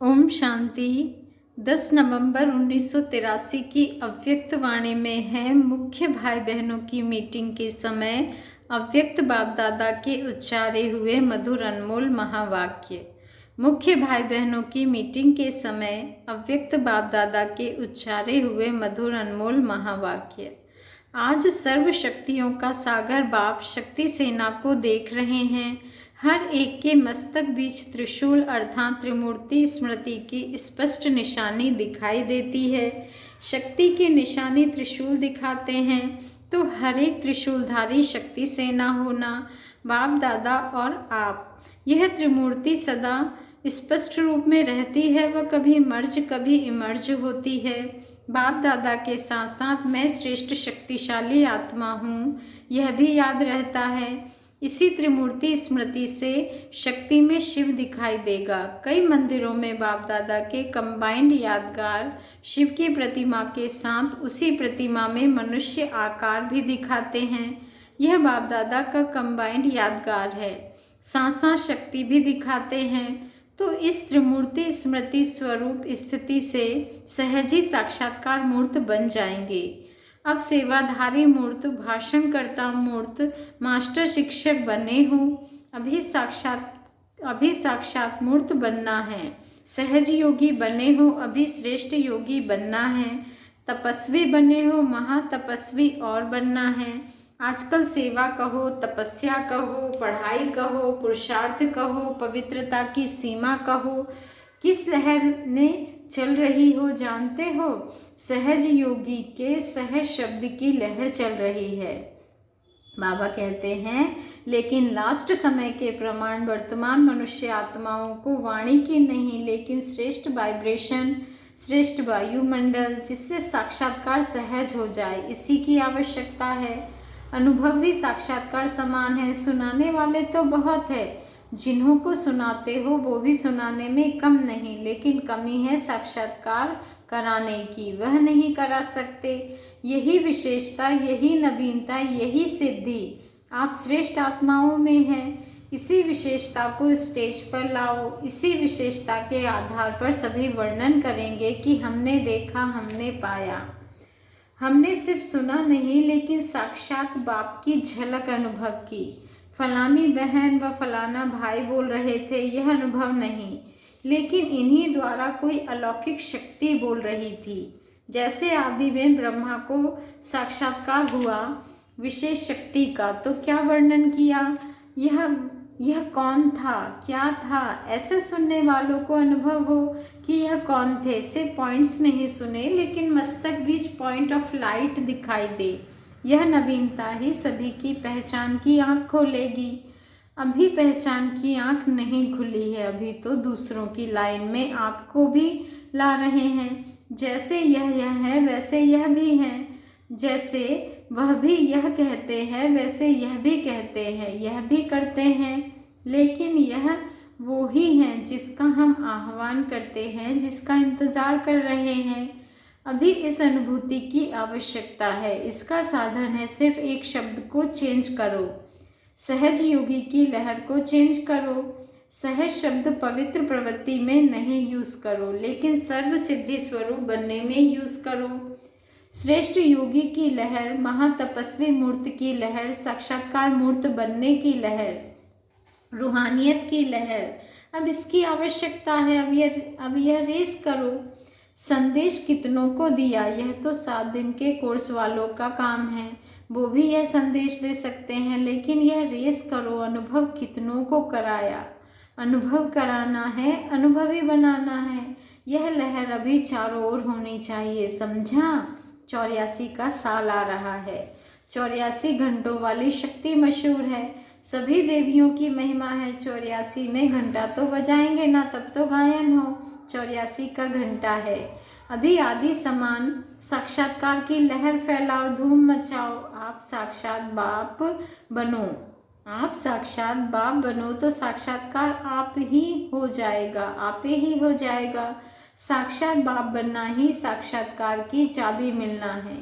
ओम शांति। 10 नवंबर 1983 की अव्यक्त वाणी में है। मुख्य भाई बहनों की मीटिंग के समय अव्यक्त बाप दादा के उच्चारे हुए मधुर अनमोल महावाक्य। मुख्य भाई बहनों की मीटिंग के समय अव्यक्त बाप दादा के उच्चारे हुए मधुर अनमोल महावाक्य। आज सर्व शक्तियों का सागर बाप शक्ति सेना को देख रहे हैं। हर एक के मस्तक बीच त्रिशूल अर्थात त्रिमूर्ति स्मृति की स्पष्ट निशानी दिखाई देती है। शक्ति की निशानी त्रिशूल दिखाते हैं तो हर एक त्रिशूलधारी शक्ति सेना होना बाप दादा और आप। यह त्रिमूर्ति सदा स्पष्ट रूप में रहती है, वह कभी मर्ज कभी इमर्ज होती है। बाप दादा के साथ साथ मैं श्रेष्ठ शक्तिशाली आत्मा हूँ, यह भी याद रहता है। इसी त्रिमूर्ति स्मृति से शक्ति में शिव दिखाई देगा। कई मंदिरों में बाप दादा के कंबाइंड यादगार शिव की प्रतिमा के साथ उसी प्रतिमा में मनुष्य आकार भी दिखाते हैं। यह बाप दादा का कंबाइंड यादगार है। साथ शक्ति भी दिखाते हैं। तो इस त्रिमूर्ति स्मृति स्वरूप स्थिति से सहज ही साक्षात्कार मूर्त बन जाएंगे। अब सेवाधारी मूर्त, भाषणकर्ता मूर्त, मास्टर शिक्षक बने हो, अभी साक्षात मूर्त बनना है। सहज योगी बने हो, अभी श्रेष्ठ योगी बनना है। तपस्वी बने हो, महातपस्वी और बनना है। आजकल सेवा कहो, तपस्या कहो, पढ़ाई कहो, पुरुषार्थ कहो, पवित्रता की सीमा कहो, किस लहर ने चल रही हो जानते हो? सहज योगी के सहज शब्द की लहर चल रही है। बाबा कहते हैं लेकिन लास्ट समय के प्रमाण वर्तमान मनुष्य आत्माओं को वाणी की नहीं लेकिन श्रेष्ठ वाइब्रेशन, श्रेष्ठ वायुमंडल जिससे साक्षात्कार सहज हो जाए, इसी की आवश्यकता है। अनुभव भी साक्षात्कार समान है। सुनाने वाले तो बहुत है, जिन्हों को सुनाते हो वो भी सुनाने में कम नहीं, लेकिन कमी है साक्षात्कार कराने की, वह नहीं करा सकते। यही विशेषता, यही नवीनता, यही सिद्धि आप श्रेष्ठ आत्माओं में है। इसी विशेषता को स्टेज पर लाओ। इसी विशेषता के आधार पर सभी वर्णन करेंगे कि हमने देखा, हमने पाया। हमने सिर्फ सुना नहीं लेकिन साक्षात बाप की झलक अनुभव की। फलानी बहन व फलाना भाई बोल रहे थे, यह अनुभव नहीं, लेकिन इन्हीं द्वारा कोई अलौकिक शक्ति बोल रही थी। जैसे आदि में ब्रह्मा को साक्षात्कार हुआ विशेष शक्ति का, तो क्या वर्णन किया, यह कौन था, क्या था, ऐसे सुनने वालों को अनुभव हो कि यह कौन थे। से पॉइंट्स नहीं सुने लेकिन मस्तक बीच पॉइंट ऑफ लाइट दिखाई दे। यह नवीनता ही सभी की पहचान की आँख खोलेगी। अभी पहचान की आँख नहीं खुली है, अभी तो दूसरों की लाइन में आपको भी ला रहे हैं। जैसे यह है वैसे यह भी है, जैसे वह भी यह कहते हैं वैसे यह भी कहते हैं, यह भी करते हैं, लेकिन यह वो ही है जिसका हम आह्वान करते हैं, जिसका इंतज़ार कर रहे हैं। अभी इस अनुभूति की आवश्यकता है। इसका साधन है सिर्फ एक शब्द को चेंज करो। सहज योगी की लहर को चेंज करो। सहज शब्द पवित्र प्रवृत्ति में नहीं यूज़ करो, लेकिन सर्व सिद्धि स्वरूप बनने में यूज़ करो। श्रेष्ठ योगी की लहर, महातपस्वी मूर्त की लहर, साक्षात्कार मूर्त बनने की लहर, रूहानियत की लहर, अब इसकी आवश्यकता है। अब यह रेस करो। संदेश कितनों को दिया, यह तो 7 दिन के कोर्स वालों का काम है, वो भी यह संदेश दे सकते हैं, लेकिन यह रेस करो। अनुभव कितनों को कराया, अनुभव कराना है, अनुभवी बनाना है। यह लहर अभी चारों ओर होनी चाहिए, समझा। 84 का साल आ रहा है। 84 घंटों वाली शक्ति मशहूर है, सभी देवियों की महिमा है। 84 में घंटा तो बजाएंगे ना, तब तो गायन हो। 84 का घंटा है। अभी आदि समान साक्षात्कार की लहर फैलाओ, धूम मचाओ। आप साक्षात बाप बनो, आप साक्षात बाप बनो तो साक्षात्कार आप ही हो जाएगा, आपे ही हो जाएगा। साक्षात बाप बनना ही साक्षात्कार की चाबी मिलना है।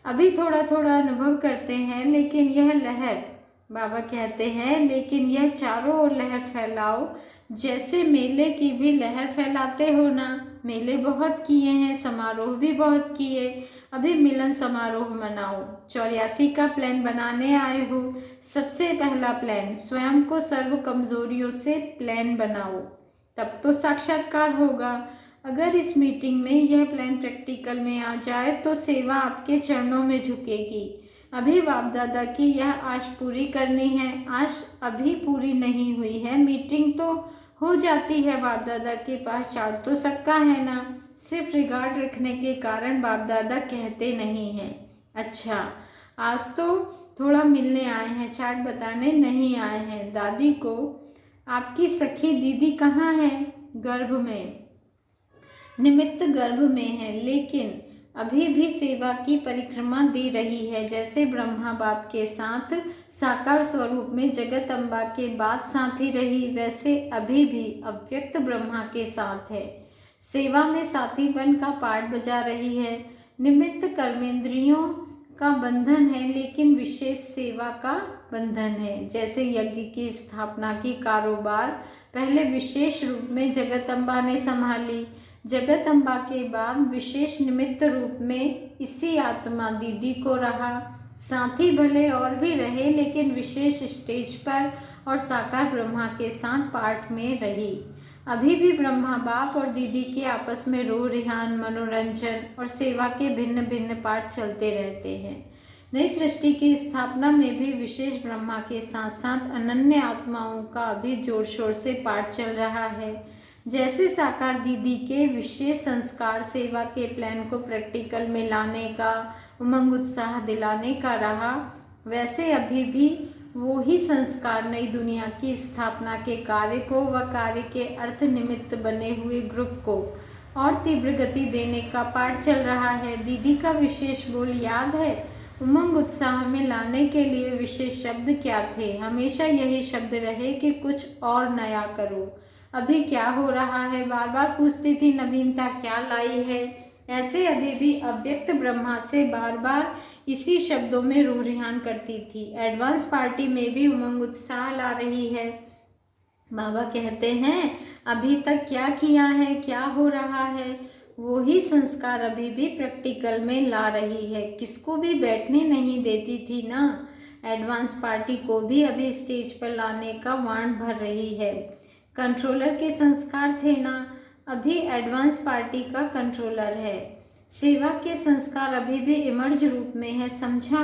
अभी थोड़ा थोड़ा अनुभव करते हैं, लेकिन यह लहर बाबा कहते हैं लेकिन यह चारों ओर लहर फैलाओ, जैसे मेले की भी लहर फैलाते हो ना। मेले बहुत किए हैं, समारोह भी बहुत किए, अभी मिलन समारोह मनाओ। 84 का प्लान बनाने आए हो। सबसे पहला प्लान, स्वयं को सर्व कमजोरियों से प्लान बनाओ, तब तो साक्षात्कार होगा। अगर इस मीटिंग में यह प्लान प्रैक्टिकल में आ जाए तो सेवा आपके चरणों में झुकेगी। अभी बाप दादा की यह आश पूरी करनी है। आश अभी पूरी नहीं हुई है, मीटिंग तो हो जाती है, बाप दादा के पास चार्ट तो सबका है ना। सिर्फ रिगार्ड रखने के कारण बाप दादा कहते नहीं हैं। अच्छा, आज तो थोड़ा मिलने आए हैं, चार्ट बताने नहीं आए हैं। दादी को आपकी सखी दीदी कहाँ है? गर्भ में, निमित्त गर्भ में है, लेकिन अभी भी सेवा की परिक्रमा दे रही है। जैसे ब्रह्मा बाप के साथ साकार स्वरूप में जगत अम्बा के बाद साथी रही, वैसे अभी भी अव्यक्त ब्रह्मा के साथ है। सेवा में साथीपन का पाठ बजा रही है। निमित्त कर्मेंद्रियों का बंधन है, लेकिन विशेष सेवा का बंधन है। जैसे यज्ञ की स्थापना की कारोबार पहले विशेष रूप में जगत अम्बा ने संभाली, जगत अम्बा के बाद विशेष निमित्त रूप में इसी आत्मा दीदी को रहा। साथी भले और भी रहे, लेकिन विशेष स्टेज पर और साकार ब्रह्मा के साथ पाठ में रही। अभी भी ब्रह्मा बाप और दीदी के आपस में रो रिहान, मनोरंजन और सेवा के भिन्न भिन्न पाठ चलते रहते हैं। नई सृष्टि की स्थापना में भी विशेष ब्रह्मा के साथ साथ अनन्य आत्माओं का अभी जोर शोर से पाठ चल रहा है। जैसे साकार दीदी के विशेष संस्कार सेवा के प्लान को प्रैक्टिकल में लाने का, उमंग उत्साह दिलाने का रहा, वैसे अभी भी वो ही संस्कार नई दुनिया की स्थापना के कार्य को व कार्य के अर्थ निमित्त बने हुए ग्रुप को और तीव्र गति देने का पाठ चल रहा है। दीदी का विशेष बोल याद है? उमंग उत्साह में लाने के लिए विशेष शब्द क्या थे? हमेशा यही शब्द रहे कि कुछ और नया करो। अभी क्या हो रहा है? बार बार पूछती थी नवीनता क्या लाई है। ऐसे अभी भी अव्यक्त ब्रह्मा से बार बार इसी शब्दों में रूह रिहान करती थी। एडवांस पार्टी में भी उमंग उत्साह ला रही है। बाबा कहते हैं अभी तक क्या किया है, क्या हो रहा है, वो ही संस्कार अभी भी प्रैक्टिकल में ला रही है। किसको भी बैठने नहीं देती थी ना। एडवांस पार्टी को भी अभी स्टेज पर लाने का वाण भर रही है। कंट्रोलर के संस्कार थे ना, अभी एडवांस पार्टी का कंट्रोलर है। सेवा के संस्कार अभी भी इमर्ज रूप में है, समझा?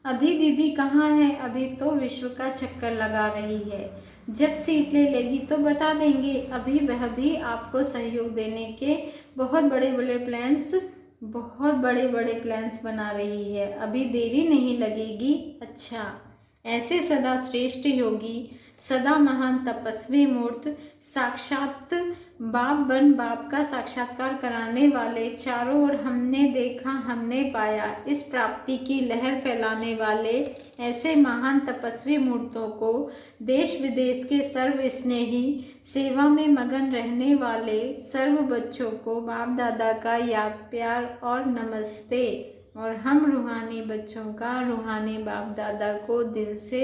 अभी दीदी कहाँ है? अभी तो विश्व का चक्कर लगा रही है। जब सीट ले लेगी तो बता देंगे। अभी वह भी आपको सहयोग देने के बहुत बड़े बड़े प्लान्स बना रही है। अभी देरी नहीं लगेगी। अच्छा, ऐसे सदा श्रेष्ठ योगी, सदा महान तपस्वी मूर्त, साक्षात बाप बन बाप का साक्षात्कार कराने वाले, चारों ओर हमने देखा हमने पाया इस प्राप्ति की लहर फैलाने वाले ऐसे महान तपस्वी मूर्तों को, देश विदेश के सर्व स्नेही सेवा में मगन रहने वाले सर्व बच्चों को बाप दादा का याद प्यार और नमस्ते। और हम रूहानी बच्चों का रूहानी बाप दादा को दिल से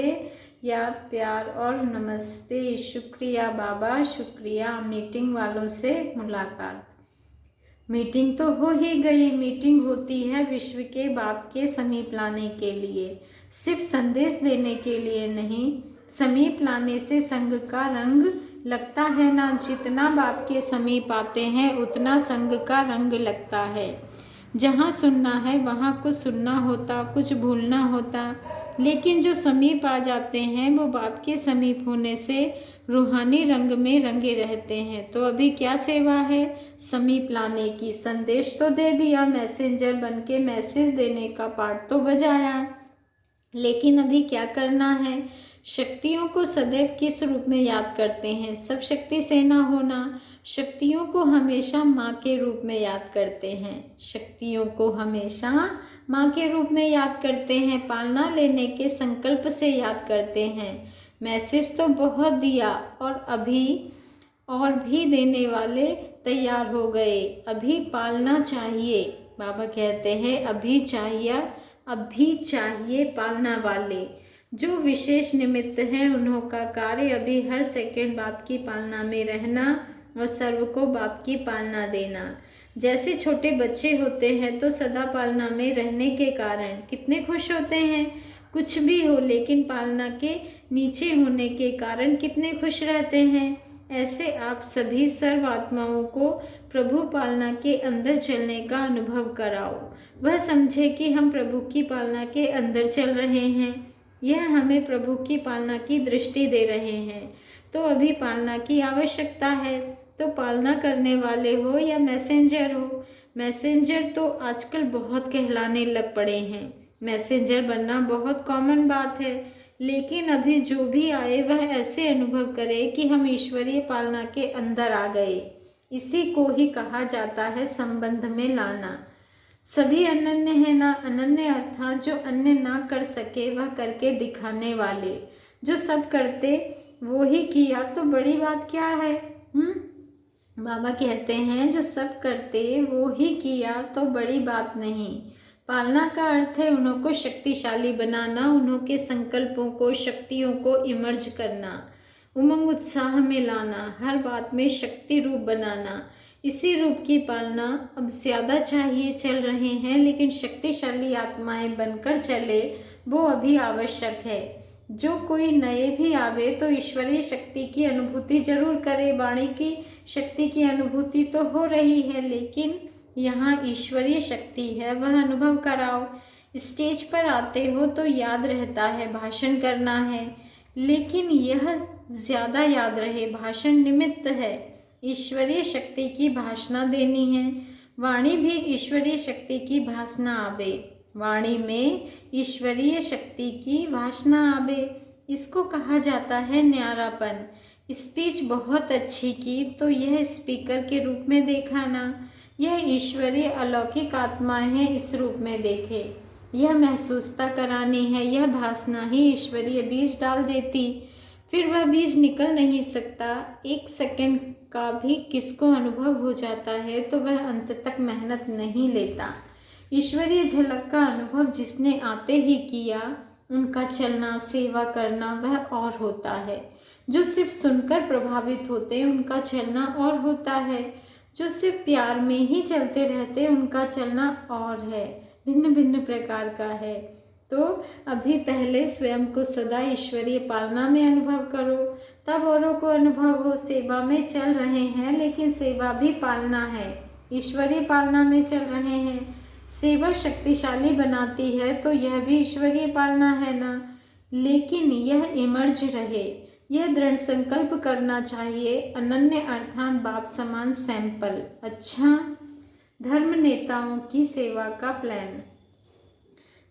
याद प्यार और नमस्ते। शुक्रिया बाबा, शुक्रिया। मीटिंग वालों से मुलाकात। मीटिंग तो हो ही गई। मीटिंग होती है विश्व के बाप के समीप लाने के लिए, सिर्फ संदेश देने के लिए नहीं। समीप लाने से संग का रंग लगता है ना। जितना बाप के समीप आते हैं उतना संग का रंग लगता है। जहाँ सुनना है वहाँ कुछ सुनना होता, कुछ भूलना होता, लेकिन जो समीप आ जाते हैं वो बाप के समीप होने से रूहानी रंग में रंगे रहते हैं। तो अभी क्या सेवा है? समीप लाने की। संदेश तो दे दिया, मैसेंजर बन के मैसेज देने का पार्ट तो बजाया, लेकिन अभी क्या करना है? शक्तियों को सदैव किस रूप में याद करते हैं? सब शक्ति से ना होना, शक्तियों को हमेशा माँ के रूप में याद करते हैं। शक्तियों को हमेशा माँ के रूप में याद करते हैं। पालना लेने के संकल्प से याद करते हैं। मैसेज तो बहुत दिया और अभी और भी देने वाले तैयार हो गए। अभी पालना चाहिए। बाबा कहते हैं अभी चाहिए पालना वाले। जो विशेष निमित्त हैं उन्हों का कार्य अभी हर सेकंड बाप की पालना में रहना और सर्व को बाप की पालना देना। जैसे छोटे बच्चे होते हैं तो सदा पालना में रहने के कारण कितने खुश होते हैं, कुछ भी हो लेकिन पालना के नीचे होने के कारण कितने खुश रहते हैं। ऐसे आप सभी सर्व आत्माओं को प्रभु पालना के अंदर चलने का अनुभव कराओ। वह समझे कि हम प्रभु की पालना के अंदर चल रहे हैं, यह हमें प्रभु की पालना की दृष्टि दे रहे हैं। तो अभी पालना की आवश्यकता है। तो पालना करने वाले हो या मैसेंजर हो, मैसेंजर तो आजकल बहुत कहलाने लग पड़े हैं। मैसेंजर बनना बहुत कॉमन बात है, लेकिन अभी जो भी आए वह ऐसे अनुभव करे कि हम ईश्वरीय पालना के अंदर आ गए। इसी को ही कहा जाता है संबंध में लाना। सभी अनन्य है ना, अनन्य अर्थात जो अन्य ना कर सके वह करके दिखाने वाले। जो सब करते वो ही किया तो बड़ी बात क्या है। बाबा कहते हैं जो सब करते वो ही किया तो बड़ी बात नहीं। पालना का अर्थ है उन्हों को शक्तिशाली बनाना, उन्हों के संकल्पों को, शक्तियों को इमर्ज करना, उमंग उत्साह में लाना, हर बात में शक्ति रूप बनाना। इसी रूप की पालना अब ज़्यादा चाहिए चल रहे हैं, लेकिन शक्तिशाली आत्माएं बनकर चले वो अभी आवश्यक है। जो कोई नए भी आवे तो ईश्वरीय शक्ति की अनुभूति जरूर करे। वाणी की शक्ति की अनुभूति तो हो रही है, लेकिन यहाँ ईश्वरीय शक्ति है वह अनुभव कराओ। स्टेज पर आते हो तो याद रहता है भाषण करना है, लेकिन यह ज़्यादा याद रहे भाषण निमित्त है। ईश्वरीय शक्ति की भाषणा देनी है। वाणी भी ईश्वरीय शक्ति की भाषणा आवे, वाणी में ईश्वरीय शक्ति की भाषणा आवे। इसको कहा जाता है न्यारापन। स्पीच बहुत अच्छी की तो यह स्पीकर के रूप में देखा ना, यह ईश्वरीय अलौकिक आत्माएं हैं इस रूप में देखे। यह महसूसता करानी है, यह भाषणा ही ईश्वरीय बीज डाल देती, फिर वह बीज निकल नहीं सकता। एक सेकंड का भी किसको अनुभव हो जाता है तो वह अंत तक मेहनत नहीं लेता। ईश्वरीय झलक का अनुभव जिसने आते ही किया, उनका चलना, सेवा करना वह और होता है। जो सिर्फ सुनकर प्रभावित होते उनका चलना और होता है। जो सिर्फ प्यार में ही चलते रहते उनका चलना और है, भिन्न भिन्न प्रकार का है। तो अभी पहले स्वयं को सदा ईश्वरीय पालना में अनुभव करो, तब औरों को अनुभव हो। सेवा में चल रहे हैं, लेकिन सेवा भी पालना है। ईश्वरीय पालना में चल रहे हैं, सेवा शक्तिशाली बनाती है तो यह भी ईश्वरीय पालना है ना। लेकिन यह इमर्ज रहे, यह दृढ़ संकल्प करना चाहिए। अनन्य अर्थात बाप समान सैंपल। अच्छा, धर्म नेताओं की सेवा का प्लान।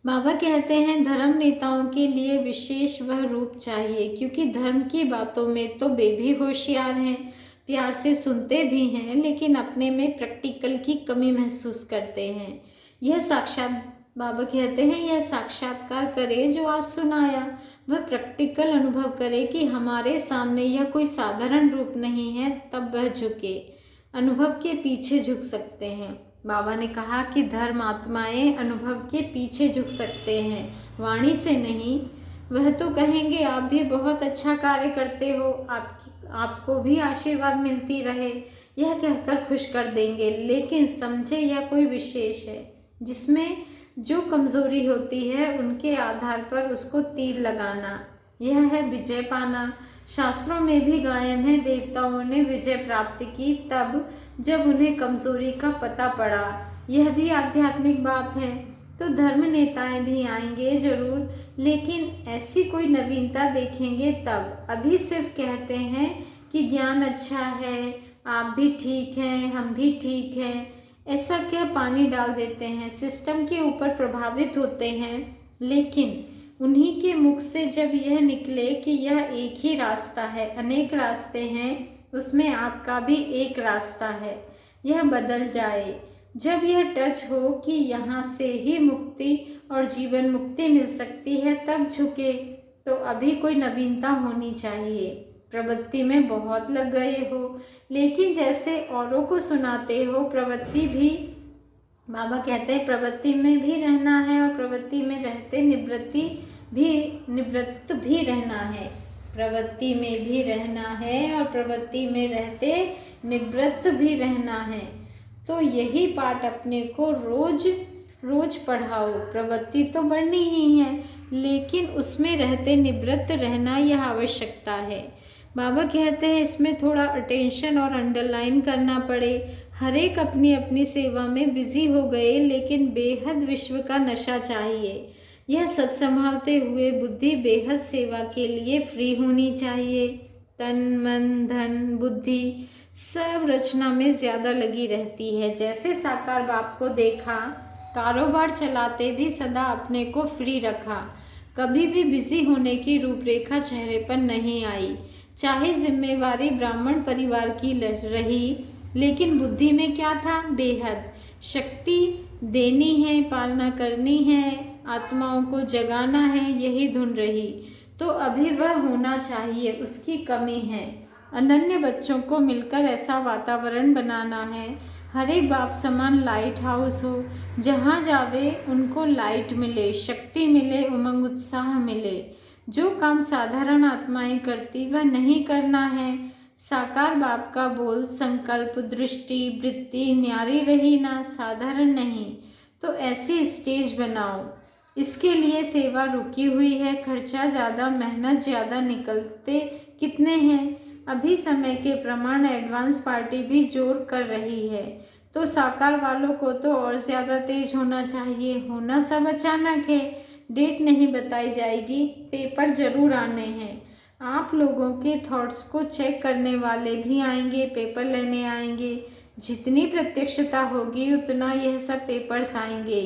बाबा कहते हैं धर्म नेताओं के लिए विशेष वह रूप चाहिए, क्योंकि धर्म की बातों में तो वे भी होशियार हैं, प्यार से सुनते भी हैं, लेकिन अपने में प्रैक्टिकल की कमी महसूस करते हैं। यह साक्षात बाबा कहते हैं यह साक्षात्कार करे जो आज सुनाया, वह प्रैक्टिकल अनुभव करे कि हमारे सामने यह कोई साधारण रूप नहीं है, तब वह झुके। अनुभव के पीछे झुक सकते हैं। बाबा ने कहा कि धर्म आत्माएं अनुभव के पीछे झुक सकते हैं, वाणी से नहीं। वह तो कहेंगे आप भी बहुत अच्छा कार्य करते हो, आपको भी आशीर्वाद मिलती रहे, यह कहकर खुश कर देंगे। लेकिन समझे यह कोई विशेष है जिसमें जो कमजोरी होती है उनके आधार पर उसको तीर लगाना, यह है विजय पाना। शास्त्रों में भी गायन है, देवताओं ने विजय प्राप्त की तब जब उन्हें कमजोरी का पता पड़ा। यह भी आध्यात्मिक बात है। तो धर्म नेताएं भी आएंगे जरूर, लेकिन ऐसी कोई नवीनता देखेंगे तब। अभी सिर्फ कहते हैं कि ज्ञान अच्छा है, आप भी ठीक हैं, हम भी ठीक हैं, ऐसा क्या पानी डाल देते हैं, सिस्टम के ऊपर प्रभावित होते हैं। लेकिन उन्हीं के मुख से जब यह निकले कि यह एक ही रास्ता है, अनेक रास्ते हैं, उसमें आपका भी एक रास्ता है, यह बदल जाए। जब यह टच हो कि यहाँ से ही मुक्ति और जीवन मुक्ति मिल सकती है, तब झुके। तो अभी कोई नवीनता होनी चाहिए। प्रवृत्ति में बहुत लग गए हो, लेकिन जैसे औरों को सुनाते हो, प्रवृत्ति भी, बाबा कहते हैं प्रवृत्ति में भी रहना है और प्रवृत्ति में रहते निवृत्ति भी निवृत्त भी रहना है, प्रवृत्ति में भी रहना है और प्रवृत्ति में रहते निवृत्त भी रहना है। तो यही पाठ अपने को रोज रोज पढ़ाओ। प्रवृत्ति तो बढ़नी ही है, लेकिन उसमें रहते निवृत्त रहना यह आवश्यकता है। बाबा कहते हैं इसमें थोड़ा अटेंशन और अंडरलाइन करना पड़े। हर एक अपनी अपनी सेवा में बिजी हो गए, लेकिन बेहद विश्व का नशा चाहिए। यह सब संभालते हुए बुद्धि बेहद सेवा के लिए फ्री होनी चाहिए। तन मन धन बुद्धि सब रचना में ज़्यादा लगी रहती है। जैसे साकार बाप को देखा, कारोबार चलाते भी सदा अपने को फ्री रखा, कभी भी बिजी होने की रूपरेखा चेहरे पर नहीं आई। चाहे जिम्मेवारी ब्राह्मण परिवार की रही, लेकिन बुद्धि में क्या था? बेहद शक्ति देनी है, पालना करनी है, आत्माओं को जगाना है, यही धुन रही। तो अभी वह होना चाहिए, उसकी कमी है। अनन्य बच्चों को मिलकर ऐसा वातावरण बनाना है, हर एक बाप समान लाइट हाउस हो, जहाँ जावे उनको लाइट मिले, शक्ति मिले, उमंग उत्साह मिले। जो काम साधारण आत्माएं करती वह नहीं करना है। साकार बाप का बोल, संकल्प, दृष्टि, वृत्ति न्यारी रही ना, साधारण नहीं। तो ऐसी स्टेज बनाओ। इसके लिए सेवा रुकी हुई है, खर्चा ज़्यादा, मेहनत ज़्यादा, निकलते कितने हैं? अभी समय के प्रमाण एडवांस पार्टी भी जोर कर रही है, तो साकार वालों को तो और ज़्यादा तेज होना चाहिए। होना सब अचानक है, डेट नहीं बताई जाएगी, पेपर जरूर आने हैं। आप लोगों के थॉट्स को चेक करने वाले भी आएंगे, पेपर लेने आएंगे। जितनी प्रत्यक्षता होगी उतना यह सब पेपर्स आएंगे।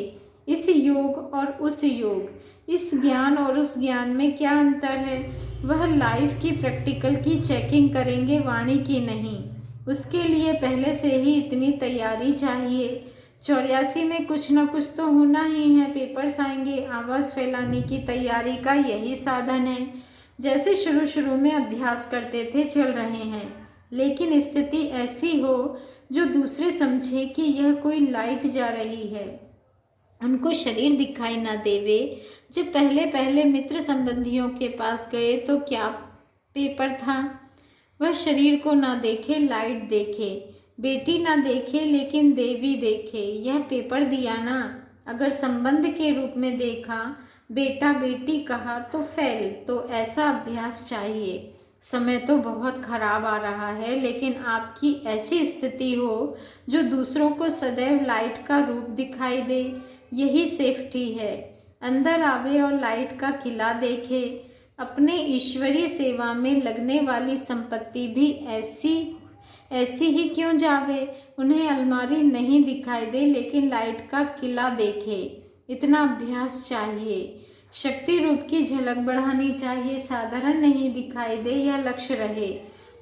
इस योग और उस योग, इस ज्ञान और उस ज्ञान में क्या अंतर है? वह लाइफ की प्रैक्टिकल की चेकिंग करेंगे, वाणी की नहीं। उसके लिए पहले से ही इतनी तैयारी चाहिए। 84 में कुछ ना कुछ तो होना ही है, पेपर्स आएंगे। आवाज़ फैलाने की तैयारी का यही साधन है। जैसे शुरू शुरू में अभ्यास करते थे, चल रहे हैं, लेकिन स्थिति ऐसी हो जो दूसरे समझे कि यह कोई लाइट जा रही है, उनको शरीर दिखाई ना देवे। जब पहले पहले मित्र संबंधियों के पास गए तो क्या पेपर था? वह शरीर को ना देखे, लाइट देखे, बेटी ना देखे, लेकिन देवी देखे, यह पेपर दिया ना। अगर संबंध के रूप में देखा, बेटा बेटी कहा तो फेल। तो ऐसा अभ्यास चाहिए। समय तो बहुत खराब आ रहा है, लेकिन आपकी ऐसी स्थिति हो जो दूसरों को सदैव लाइट का रूप दिखाई दे, यही सेफ्टी है। अंदर आवे और लाइट का किला देखे। अपने ईश्वरीय सेवा में लगने वाली संपत्ति भी ऐसी ही क्यों जावे? उन्हें अलमारी नहीं दिखाई दे, लेकिन लाइट का किला देखे। इतना अभ्यास चाहिए। शक्ति रूप की झलक बढ़ानी चाहिए, साधारण नहीं दिखाई दे, यह लक्ष्य रहे।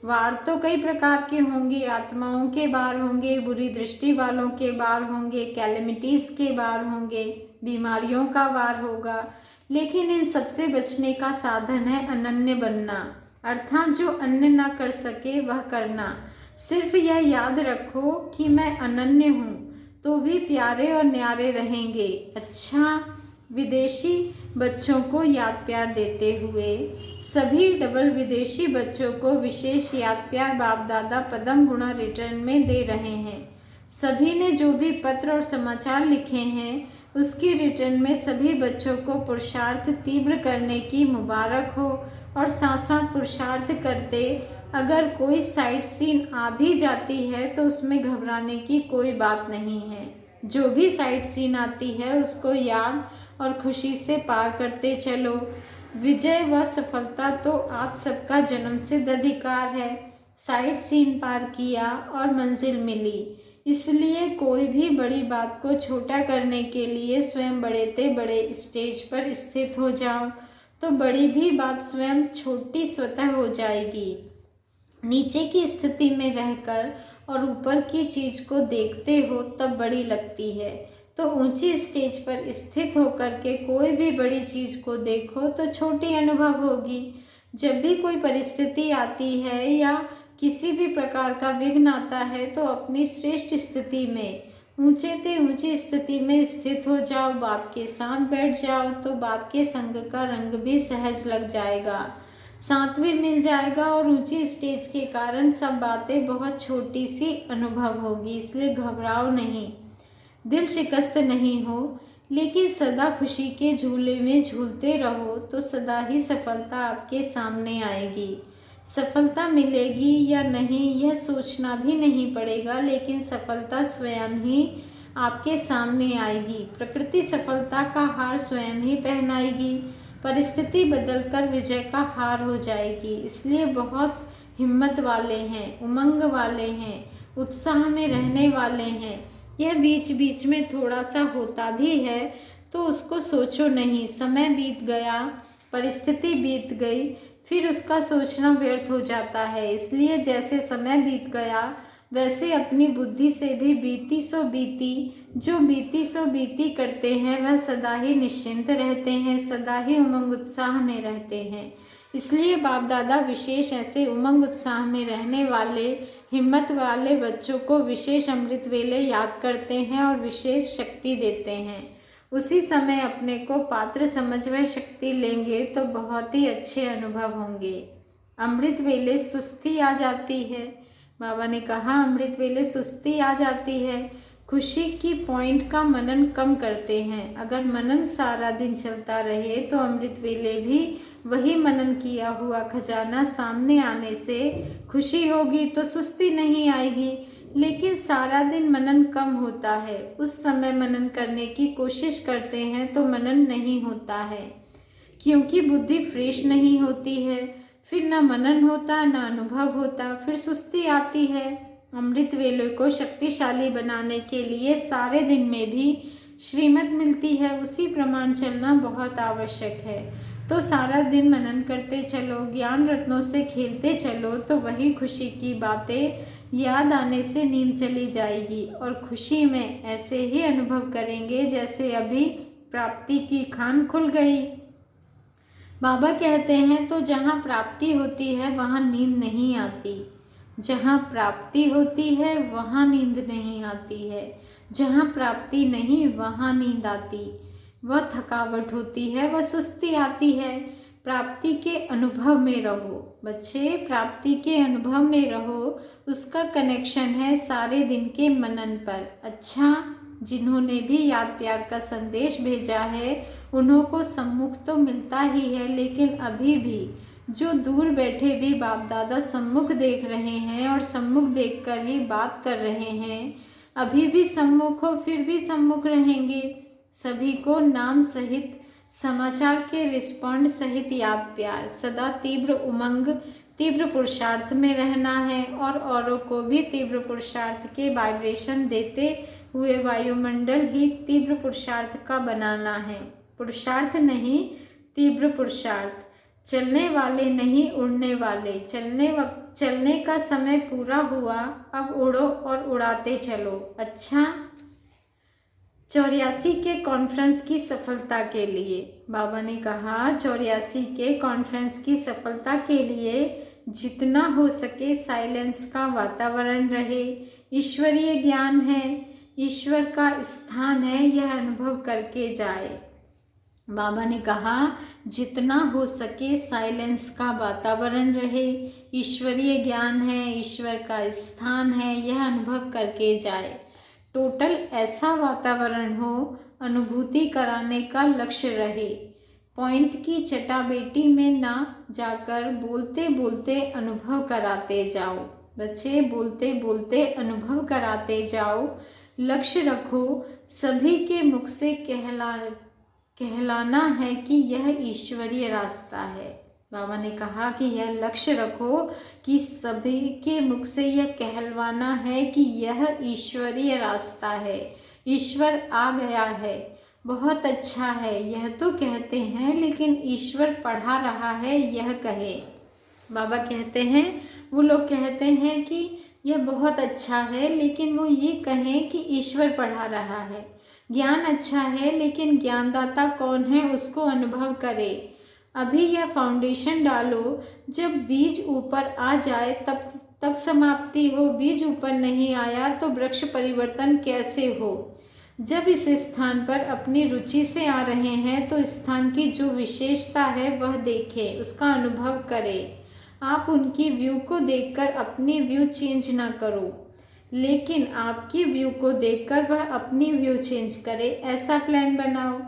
वार तो कई प्रकार के होंगे, आत्माओं के बार होंगे, बुरी दृष्टि वालों के बार होंगे, कैलेमिटीज़ के बार होंगे, बीमारियों का वार होगा, लेकिन इन सबसे बचने का साधन है अनन्य बनना, अर्थात जो अन्य ना कर सके वह करना। सिर्फ यह याद रखो कि मैं अनन्य हूँ, तो भी प्यारे और न्यारे रहेंगे। अच्छा, विदेशी बच्चों को याद प्यार देते हुए सभी डबल विदेशी बच्चों को विशेष याद प्यार बाप दादा पदम गुणा रिटर्न में दे रहे हैं। सभी ने जो भी पत्र और समाचार लिखे हैं, उसकी रिटर्न में सभी बच्चों को पुरुषार्थ तीव्र करने की मुबारक हो। और साथ साथ पुरुषार्थ करते अगर कोई साइट सीन आ भी जाती है तो उसमें घबराने की कोई बात नहीं है। जो भी साइट सीन आती है उसको याद और खुशी से पार करते चलो। विजय व सफलता तो आप सबका जन्मसिद्ध अधिकार है। साइट सीन पार किया और मंजिल मिली, इसलिए कोई भी बड़ी बात को छोटा करने के लिए स्वयं बड़े बड़े स्टेज पर स्थित हो जाओ तो बड़ी भी बात स्वयं छोटी स्वतः हो जाएगी। नीचे की स्थिति में रहकर और ऊपर की चीज को देखते हो तब बड़ी लगती है। तो ऊंची स्टेज पर स्थित होकर के कोई भी बड़ी चीज को देखो तो छोटी अनुभव होगी। जब भी कोई परिस्थिति आती है या किसी भी प्रकार का विघ्न आता है तो अपनी श्रेष्ठ स्थिति में ऊंचे ते ऊंची स्थिति में स्थित हो जाओ, बाप के साथ बैठ जाओ तो बाप के संग का रंग भी सहज लग जाएगा, साथ भी मिल जाएगा और ऊंची स्टेज के कारण सब बातें बहुत छोटी सी अनुभव होगी। इसलिए घबराओ नहीं, दिल शिकस्त नहीं हो, लेकिन सदा खुशी के झूले में झूलते रहो तो सदा ही सफलता आपके सामने आएगी। सफलता मिलेगी या नहीं यह सोचना भी नहीं पड़ेगा, लेकिन सफलता स्वयं ही आपके सामने आएगी। प्रकृति सफलता का हार स्वयं ही पहनाएगी, परिस्थिति बदलकर विजय का हार हो जाएगी। इसलिए बहुत हिम्मत वाले हैं, उमंग वाले हैं, उत्साह में रहने वाले हैं। यह बीच बीच में थोड़ा सा होता भी है तो उसको सोचो नहीं, समय बीत गया, परिस्थिति बीत गई, फिर उसका सोचना व्यर्थ हो जाता है। इसलिए जैसे समय बीत गया वैसे अपनी बुद्धि से भी बीती सो बीती, जो बीती सो बीती करते हैं वह सदा ही निश्चिंत रहते हैं, सदा ही उमंग उत्साह में रहते हैं। इसलिए बाप दादा विशेष ऐसे उमंग उत्साह में रहने वाले हिम्मत वाले बच्चों को विशेष अमृत वेले याद करते हैं और विशेष शक्ति देते हैं। उसी समय अपने को पात्र समझ वह शक्ति लेंगे तो बहुत ही अच्छे अनुभव होंगे। अमृत वेले सुस्ती आ जाती है, बाबा ने कहा अमृत वेले सुस्ती आ जाती है। खुशी की पॉइंट का मनन कम करते हैं। अगर मनन सारा दिन चलता रहे तो अमृत वेले भी वही मनन किया हुआ खजाना सामने आने से खुशी होगी तो सुस्ती नहीं आएगी। लेकिन सारा दिन मनन कम होता है, उस समय मनन करने की कोशिश करते हैं तो मनन नहीं होता है, क्योंकि बुद्धि फ्रेश नहीं होती है, फिर न मनन होता न अनुभव होता, फिर सुस्ती आती है। अमृत वेले को शक्तिशाली बनाने के लिए सारे दिन में भी श्रीमत मिलती है, उसी प्रमाण चलना बहुत आवश्यक है। तो सारा दिन मनन करते चलो, ज्ञान रत्नों से खेलते चलो तो वही खुशी की बातें याद आने से नींद चली जाएगी और खुशी में ऐसे ही अनुभव करेंगे जैसे अभी प्राप्ति की खान खुल गई। बाबा कहते हैं तो जहाँ प्राप्ति होती है वहाँ नींद नहीं आती, जहाँ प्राप्ति होती है वहाँ नींद नहीं आती है, जहाँ प्राप्ति नहीं वहाँ नींद आती, वह थकावट होती है, वह सुस्ती आती है। प्राप्ति के अनुभव में रहो बच्चे, प्राप्ति के अनुभव में रहो, उसका कनेक्शन है सारे दिन के मनन पर। अच्छा, जिन्होंने भी याद प्यार का संदेश भेजा है उन्हों को सम्मुख तो मिलता ही है, लेकिन अभी भी जो दूर बैठे भी बाप दादा सम्मुख देख रहे हैं और सम्मुख देखकर ही बात कर रहे हैं, अभी भी सम्मुख हो फिर भी सम्मुख रहेंगे। सभी को नाम सहित समाचार के रिस्पॉन्ड सहित याद प्यार, सदा तीव्र उमंग तीव्र पुरुषार्थ में रहना है और औरों को भी तीव्र पुरुषार्थ के वाइब्रेशन देते हुए वायुमंडल ही तीव्र पुरुषार्थ का बनाना है। पुरुषार्थ नहीं, तीव्र पुरुषार्थ। चलने वाले नहीं, उड़ने वाले। चलने का समय पूरा हुआ, अब उड़ो और उड़ाते चलो। अच्छा, 84 के कॉन्फ्रेंस की सफलता के लिए बाबा ने कहा 84 के कॉन्फ्रेंस की सफलता के लिए जितना हो सके साइलेंस का वातावरण रहे। ईश्वरीय ज्ञान है, ईश्वर का स्थान है, यह अनुभव करके जाए। बाबा ने कहा जितना हो सके साइलेंस का वातावरण रहे, ईश्वरीय ज्ञान है, ईश्वर का स्थान है, यह अनुभव करके जाए। टोटल ऐसा वातावरण हो, अनुभूति कराने का लक्ष्य रहे। पॉइंट की चटाबेटी में ना जाकर बोलते बोलते अनुभव कराते जाओ। बच्चे, बोलते बोलते अनुभव कराते जाओ। लक्ष्य रखो, सभी के मुख से कहलाना है कि यह ईश्वरीय रास्ता है। बाबा ने कहा कि यह लक्ष्य रखो कि सभी के मुख से यह कहलवाना है कि यह ईश्वरीय रास्ता है, ईश्वर आ गया है, बहुत अच्छा है। यह तो कहते हैं लेकिन ईश्वर पढ़ा रहा है, यह कहे। बाबा कहते हैं, वो लोग कहते हैं कि यह बहुत अच्छा है, लेकिन वो ये कहें कि ईश्वर पढ़ा रहा है। ज्ञान अच्छा है, लेकिन ज्ञानदाता कौन है उसको अनुभव करे। अभी यह फाउंडेशन डालो, जब बीज ऊपर आ जाए तब समाप्ति हो, बीज ऊपर नहीं आया तो वृक्ष परिवर्तन कैसे हो। जब इस स्थान पर अपनी रुचि से आ रहे हैं तो स्थान की जो विशेषता है वह देखें, उसका अनुभव करें। आप उनकी व्यू को देखकर अपनी व्यू चेंज ना करो, लेकिन आपकी व्यू को देखकर वह अपनी व्यू चेंज करे, ऐसा प्लान बनाओ।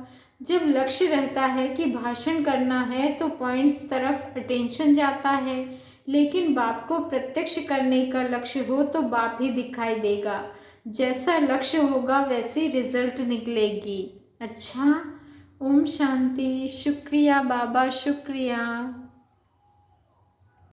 जब लक्ष्य रहता है कि भाषण करना है तो पॉइंट्स तरफ अटेंशन जाता है, लेकिन बाप को प्रत्यक्ष करने का लक्ष्य हो तो बाप ही दिखाई देगा। जैसा लक्ष्य होगा वैसी रिजल्ट निकलेगी। अच्छा, ओम शांति। शुक्रिया बाबा, शुक्रिया।